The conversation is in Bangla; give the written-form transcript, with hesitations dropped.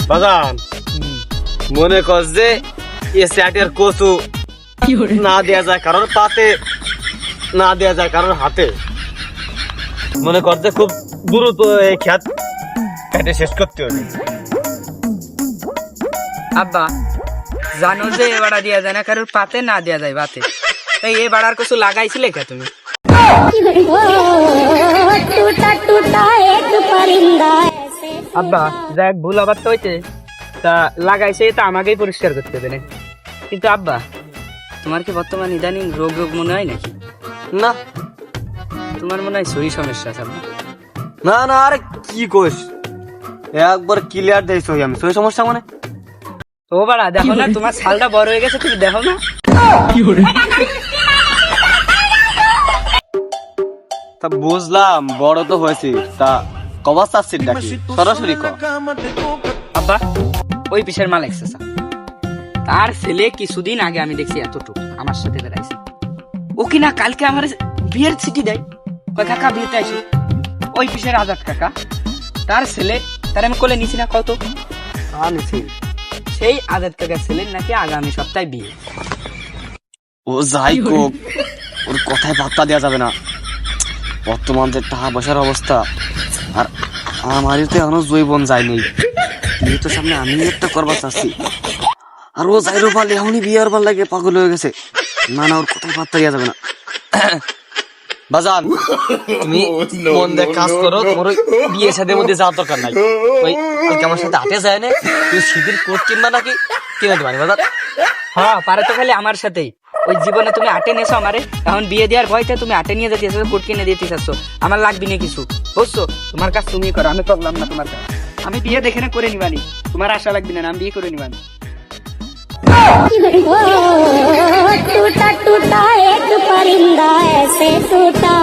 বাজান মনে কর যে এ স্যাটের কচু না দেয়া যায় কারোর পাতে, না দেয়া যায় কারোর হাতে। মনে কর যে খুব দ্রুত এই খ্যাত কেটে শেষ করতে হবে। আব্বা জানো যে এ বাড়া দেয়া যায় না কারোর পাতে, না দেয়া যায় ভাতে, তাই এ বাড়ার কিছু লাগাইছিলে কে তুমি? আব্বা যাক ভুল আবার তো হইছে, তা লাগাইছে তা আমাকেই পরিষ্কার করতে হবে না। কিন্তু আব্বা তোমার কি বর্তমান ইদানিং রোগ রোগ মনে হয় নাকি? না তোমার মনে হয় শরীর সমস্যা আছে আব্বা। না না, আরে কি কোস, একবার ক্লিয়ার দিয়েছ আমি সেই সমস্যা মানে। ও বাড়া দেখো না তোমার ছালটা বড় হয়ে গেছে, তুমি দেখো না? তা বুঝলাম বড় তো হয়েছি, তা কবার চাচ্ছিস নাকি সরাসরি ক। আব্বা ওই পিসের মাল এক্সেসা, তার ছেলে কিছুদিন আগে আমি দেখছি এতটুকু আমার সাথে বেড়াইছে, ও কিনা কালকে আমার বিয়ের চিঠি দেয়, কয় কাকা বিয়েতে আইসো। ওই পিসের আজাদ কাকা তার ছেলে, তার আমি কোলে নিছি না কত, আনছি সেই আজাদ কাকার ছেলের নাকি আগামী সপ্তাহে বিয়ে। ও যাই কোক, ওর কথায় পাত্তা দেওয়া যাবে না। বর্তমান যে টাকা পয়সার অবস্থা, আর আমারই তো এখনো জৈবন যায়নি, বিয়ে তো সামনে আমি একটা করবার চাচ্ছি, আর ও যাইরো পারলে এখনই বিয়ে হবার লাগে পাগল হয়ে গেছে। না না, ওর কথায় পাত্তা দেওয়া যাবে না। বাজান তুমি মন দিয়ে কাজ করো, তোমার ওই বিয়ে সাথে মধ্যে যাওয়ার দরকার নাই। ওই আমার সাথে আটে যায় না, তুই শীতের কোট কিনবা নাকি কিনে দিবা বাজার? হ্যাঁ পারে তো খালি আমার সাথেই, ওই জীবনে তুমি আটে নেছো আমারে, এখন বিয়ে দেওয়ার ভয়তে তুমি আটে নিয়ে যেতে চাচ্ছো, কোট কিনে দিতে চাচ্ছো, আমার লাগবে না কিছু, বুঝছো? তোমার কাজ তুমি করো, আমি করলাম না তোমার কাজ। আমি বিয়ে দেখে না করে নিবানি, তোমার আশা লাগবে না, আমি বিয়ে করে নিবানি। टूटा टूटा एक परिंदा ऐसे टूटा।